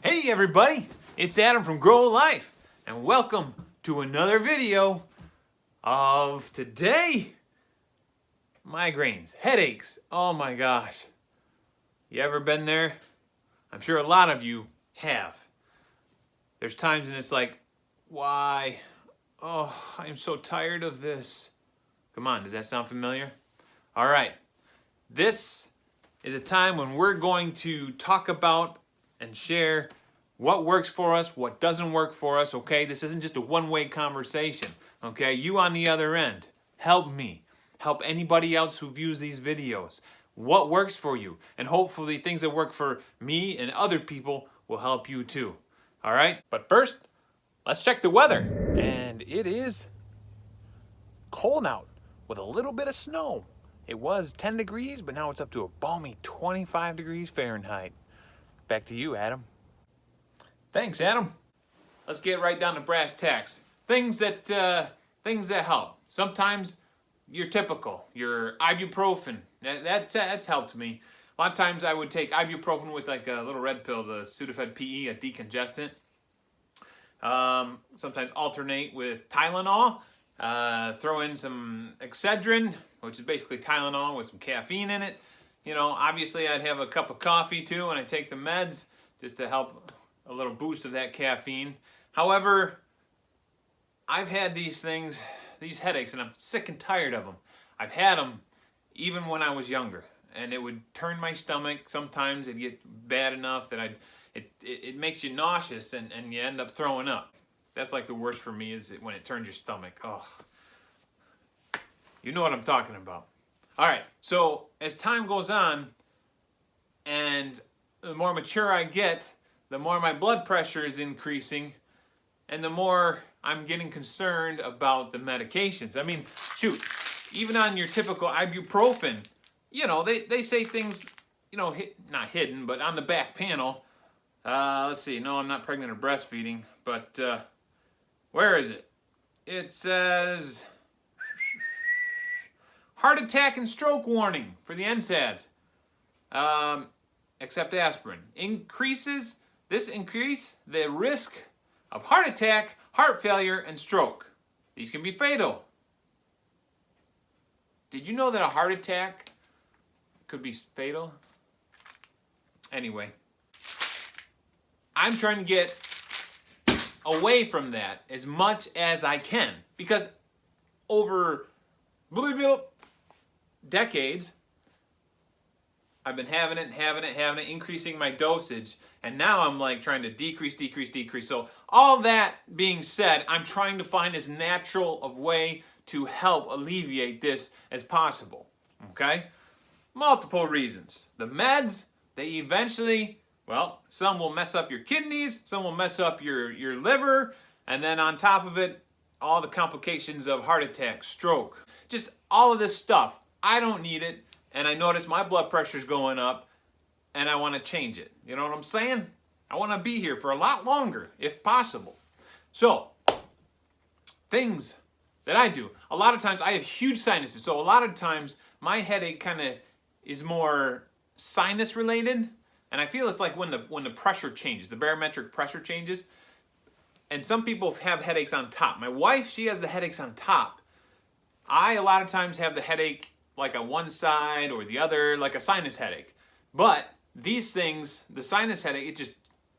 Hey everybody, it's Adam from Grow Life, and welcome to another video of today. Migraines, headaches, oh my gosh. You ever been there? I'm sure a lot of you have. There's times when it's like, why? Oh, I'm so tired of this. Come on, does that sound familiar? All right, this is a time when we're going to talk about and share what works for us, what doesn't work for us, okay? This isn't just a one-way conversation, okay? You on the other end, help me. Help anybody else who views these videos. What works for you? And hopefully things that work for me and other people will help you too, all right? But first, let's check the weather. And it is cold out with a little bit of snow. It was 10 degrees, but now it's up to a balmy 25 degrees Fahrenheit. Back to you, Adam. Thanks, Adam. Let's get right down to brass tacks. Things that help. Sometimes you're typical. Your ibuprofen. That's helped me. A lot of times I would take ibuprofen with like a little red pill, the Sudafed PE, a decongestant. Sometimes alternate with Tylenol. Throw in some Excedrin, which is basically Tylenol with some caffeine in it. You know, obviously I'd have a cup of coffee too when I take the meds, just to help a little boost of that caffeine. However, I've had these things, these headaches, and I'm sick and tired of them. I've had them even when I was younger, and it would turn my stomach. Sometimes it'd get bad enough that it makes you nauseous and you end up throwing up. That's like the worst for me, is when it turns your stomach. Oh, you know what I'm talking about. All right, so as time goes on and the more mature I get, the more my blood pressure is increasing and the more I'm getting concerned about the medications. I mean, shoot, even on your typical ibuprofen, you know, they say things, you know, not hidden, but on the back panel. Let's see, no, I'm not pregnant or breastfeeding, but where is it? It says heart attack and stroke warning for the NSAIDs, except aspirin. This increase the risk of heart attack, heart failure, and stroke. These can be fatal. Did you know that a heart attack could be fatal? Anyway, I'm trying to get away from that as much as I can, because over decades I've been having it, increasing my dosage, and now I'm like trying to decrease. So all that being said, I'm trying to find as natural of way to help alleviate this as possible, okay? Multiple reasons. The meds, they eventually, well, some will mess up your kidneys, some will mess up your liver, and then on top of it, all the complications of heart attack, stroke, just all of this stuff. I don't need it, and I notice my blood pressure's going up, and I want to change it. You know what I'm saying? I want to be here for a lot longer, if possible. So, things that I do. A lot of times, I have huge sinuses, so a lot of times, my headache kind of is more sinus related, and I feel it's like when the pressure changes, the barometric pressure changes, and some people have headaches on top. My wife, she has the headaches on top. I, a lot of times, have the headache like on one side or the other, like a sinus headache. But these things, the sinus headache,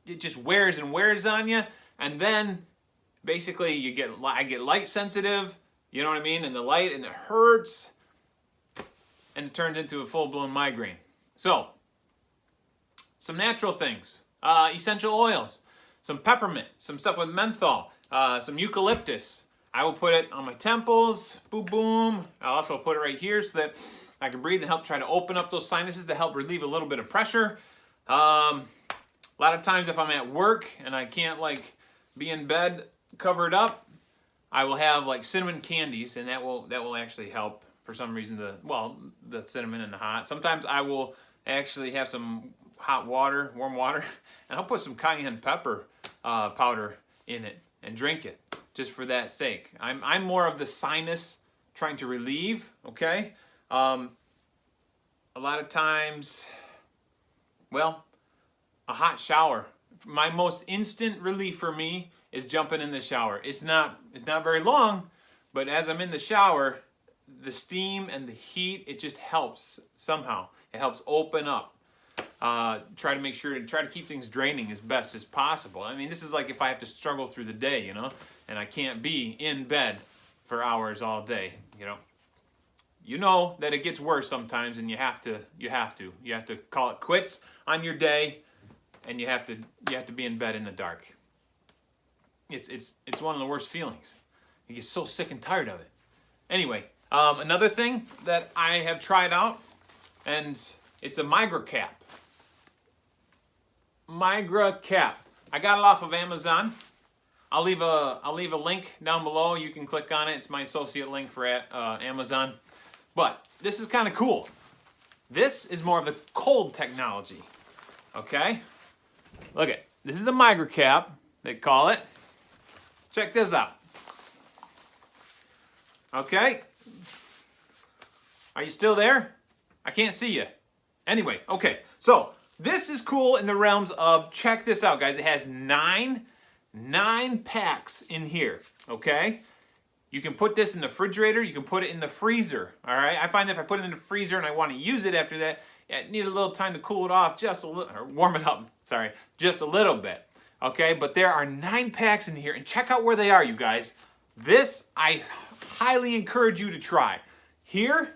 it just wears and wears on you, and then basically I get light sensitive, you know what I mean, and the light, and it hurts, and it turns into a full-blown migraine. So, some natural things, essential oils, some peppermint, some stuff with menthol, some eucalyptus. I will put it on my temples, boom, boom. I'll also put it right here so that I can breathe and help try to open up those sinuses to help relieve a little bit of pressure. A lot of times if I'm at work and I can't like be in bed covered up, I will have like cinnamon candies, and that will actually help for some reason, the cinnamon and the hot. Sometimes I will actually have some hot water, warm water, and I'll put some cayenne pepper powder in it and drink it, just for that sake. I'm more of the sinus trying to relieve, okay? A lot of times, well, a hot shower my most instant relief for me is jumping in the shower. It's not very long, but as I'm in the shower, the steam and the heat, it just helps somehow. It helps open up. Try to keep things draining as best as possible. I mean, this is like if I have to struggle through the day, you know, and I can't be in bed for hours all day, you know. You know that it gets worse sometimes, and you have to call it quits on your day, and you have to be in bed in the dark. It's one of the worst feelings. You get so sick and tired of it. Anyway, another thing that I have tried out, and it's a Migra cap. Migra cap. I got it off of Amazon. I'll leave a link down below. You can click on it. It's my associate link for Amazon. But this is kind of cool. This is more of the cold technology. Okay? Look at this is a Migra cap, they call it. Check this out. Okay? Are you still there? I can't see you. Anyway, okay. So, this is cool in the realms of, check this out, guys. It has nine packs in here, okay? You can put this in the refrigerator. You can put it in the freezer, all right? I find that if I put it in the freezer and I want to use it after that, I need a little time to cool it off just a little, or warm it up, sorry, just a little bit, okay? But there are 9 packs in here, and check out where they are, you guys. This, I highly encourage you to try. Here,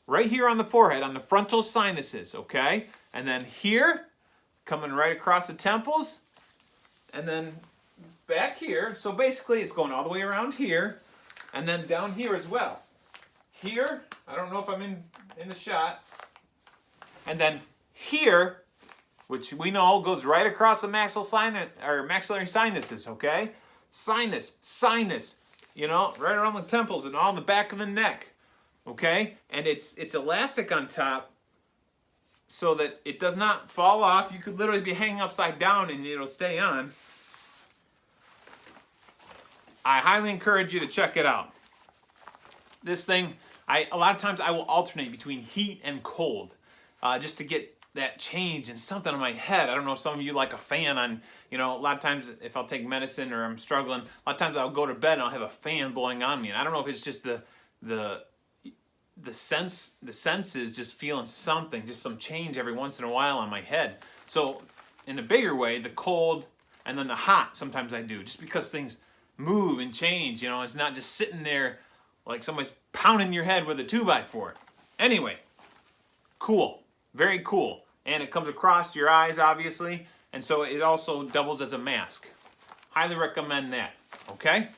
right here on the forehead, on the frontal sinuses, okay? And then here, coming right across the temples, and then back here. So basically, it's going all the way around here, and then down here as well. Here, I don't know if I'm in the shot, and then here, which we know goes right across the maxillary sinuses, okay? Sinus, you know, right around the temples and all the back of the neck, okay? And it's elastic on top so that it does not fall off. You could literally be hanging upside down and it'll stay on. I highly encourage you to check it out. This thing, a lot of times I will alternate between heat and cold just to get that change in something in my head. I don't know if some of you like a fan on, you know, a lot of times if I'll take medicine or I'm struggling, a lot of times I'll go to bed and I'll have a fan blowing on me. And I don't know if it's just the senses just feeling something, just some change every once in a while on my head. So in a bigger way, the cold and then the hot sometimes I do, just because things move and change, you know, it's not just sitting there like somebody's pounding your head with a 2x4. Anyway, cool, very cool. And it comes across your eyes, obviously, and so it also doubles as a mask. Highly recommend that, okay?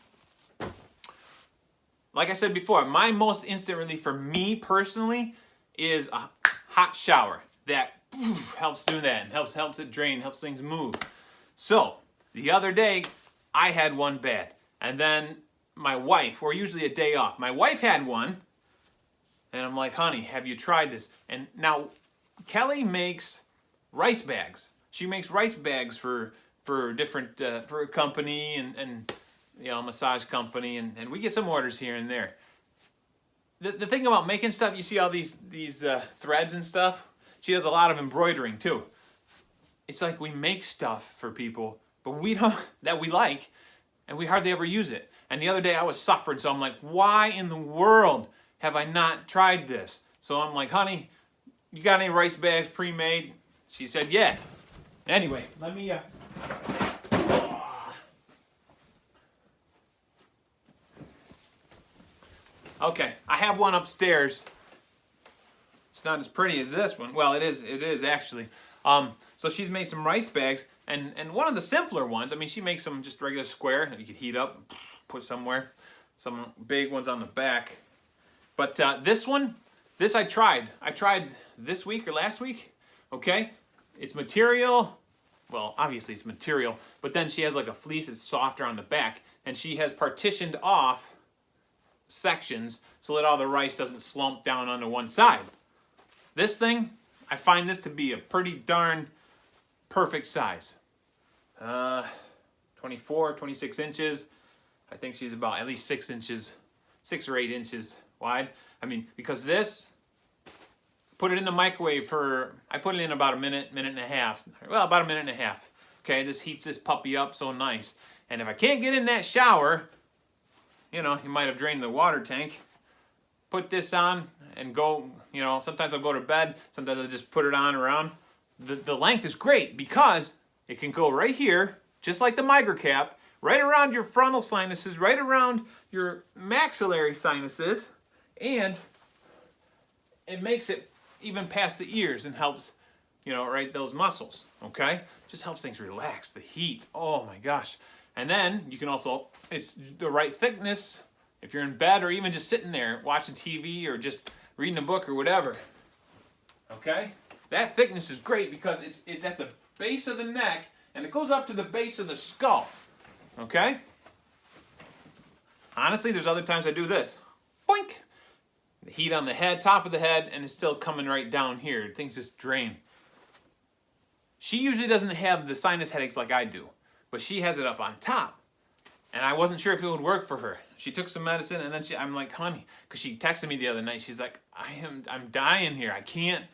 Like I said before, my most instant relief for me personally is a hot shower. That helps do that and helps it drain, helps things move. So, the other day, I had one bad. And then my wife, we're usually a day off. My wife had one, and I'm like, honey, have you tried this? And now, Kelly makes rice bags. She makes rice bags for different, for a company and you know, a massage company, and we get some orders here and there. The thing about making stuff, you see all these threads and stuff? She does a lot of embroidering too. It's like we make stuff for people, but we don't, that we like, and we hardly ever use it. And the other day I was suffering, so I'm like, why in the world have I not tried this? So I'm like, honey, you got any rice bags pre-made? She said, yeah. Anyway, let me, okay, I have one upstairs. It's not as pretty as this one. Well, it is actually. So she's made some rice bags, and one of the simpler ones, I mean, she makes them just regular square that you could heat up, put somewhere. Some big ones on the back. But this one, this I tried. I tried this week or last week, okay? It's material, well, obviously it's material, but then she has like a fleece that's softer on the back, and she has partitioned off sections so that all the rice doesn't slump down onto one side. This thing, I find this to be a pretty darn perfect size. 24, 26 inches. I think she's about at least 6 inches, 6 or 8 inches wide. I mean, because this, put it in the microwave for, I put it in about a minute, minute and a half. Well, about a minute and a half. Okay, this heats this puppy up so nice. And if I can't get in that shower, you know, you might have drained the water tank, put this on and go, you know, sometimes I'll go to bed, sometimes I'll just put it on around. The length is great because it can go right here, just like the Migra cap, right around your frontal sinuses, right around your maxillary sinuses, and it makes it even past the ears and helps, you know, right, those muscles, okay? Just helps things relax, the heat, oh my gosh. And then you can also, it's the right thickness if you're in bed or even just sitting there watching TV or just reading a book or whatever, okay? That thickness is great because it's at the base of the neck and it goes up to the base of the skull, okay? Honestly, there's other times I do this, boink! The heat on the head, top of the head, and it's still coming right down here. Things just drain. She usually doesn't have the sinus headaches like I do, but she has it up on top. And I wasn't sure if it would work for her. She took some medicine and then I'm like, honey, because she texted me the other night, she's like, I'm dying here. I can't,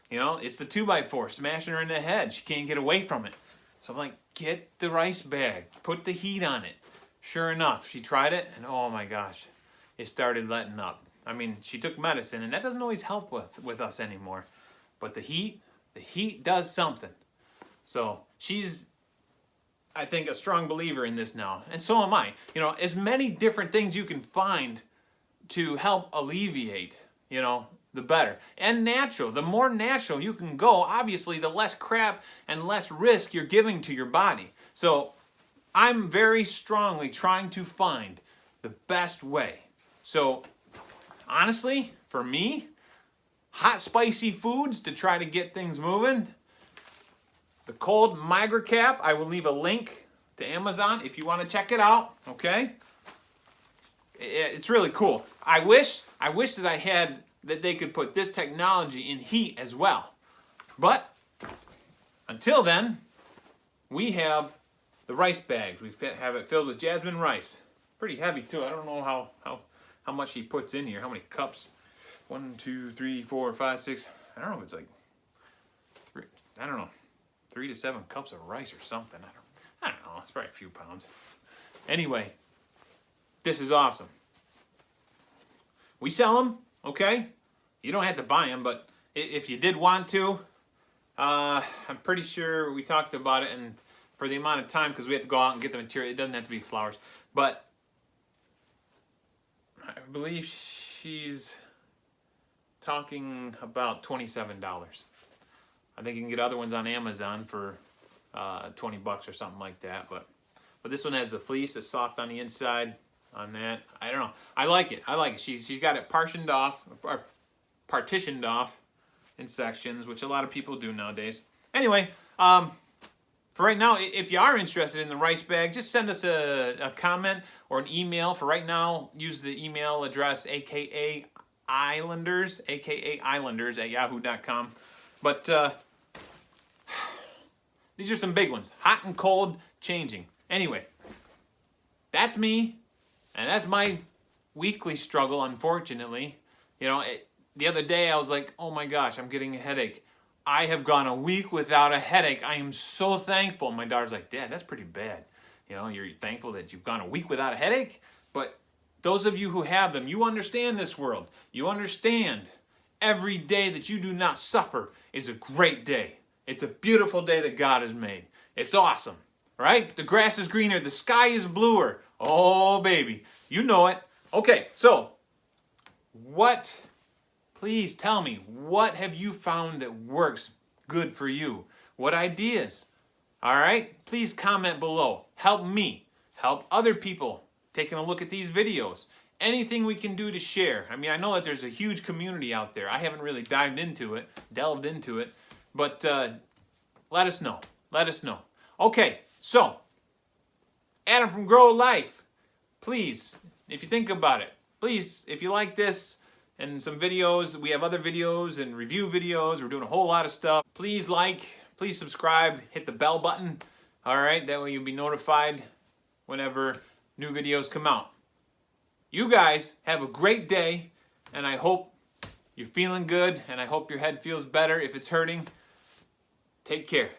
you know, it's the 2x4 smashing her in the head. She can't get away from it. So I'm like, get the rice bag, put the heat on it. Sure enough, she tried it and oh my gosh, it started letting up. I mean, she took medicine and that doesn't always help with us anymore. But the heat does something. So she's, I think, a strong believer in this now. And so am I. You know, as many different things you can find to help alleviate, you know, the better. And natural. The more natural you can go, obviously, the less crap and less risk you're giving to your body. So I'm very strongly trying to find the best way. So honestly, for me, hot spicy foods to try to get things moving. The cold Migra cap, I will leave a link to Amazon if you want to check it out, okay? It's really cool. I wish that they could put this technology in heat as well. But until then, we have the rice bags. We have it filled with jasmine rice. Pretty heavy too. I don't know how much he puts in here. How many cups? 1, 2, 3, 4, 5, 6. I don't know if it's like 3. I don't know. 3 to 7 cups of rice or something. I don't know. It's probably a few pounds. Anyway, this is awesome. We sell them, okay? You don't have to buy them, but if you did want to, I'm pretty sure we talked about it, and for the amount of time, because we have to go out and get the material, it doesn't have to be flowers, but I believe she's talking about $27. I think you can get other ones on Amazon for 20 bucks or something like that. But this one has the fleece. It's soft on the inside on that. I don't know. I like it. I like it. She's got it partitioned off in sections, which a lot of people do nowadays. Anyway, for right now, if you are interested in the rice bag, just send us a comment or an email. For right now, use the email address aka Islanders at yahoo.com. But these are some big ones. Hot and cold, changing. Anyway, that's me, and that's my weekly struggle, unfortunately. You know, the other day I was like, oh my gosh, I'm getting a headache. I have gone a week without a headache. I am so thankful. My daughter's like, Dad, that's pretty bad. You know, you're thankful that you've gone a week without a headache? But those of you who have them, you understand this world. You understand every day that you do not suffer is a great day. It's a beautiful day that God has made. It's awesome, right? The grass is greener. The sky is bluer. Oh, baby. You know it. Okay, so please tell me, what have you found that works good for you? What ideas? All right? Please comment below. Help me. Help other people taking a look at these videos. Anything we can do to share. I mean, I know that there's a huge community out there. I haven't really delved into it, but let us know. Let us know. Okay, so Adam from Grow Life, please, if you think about it, please, if you like this and some videos, we have other videos and review videos. We're doing a whole lot of stuff. Please like, please subscribe, hit the bell button. All right, that way you'll be notified whenever new videos come out. You guys have a great day, and I hope you're feeling good, and I hope your head feels better if it's hurting. Take care.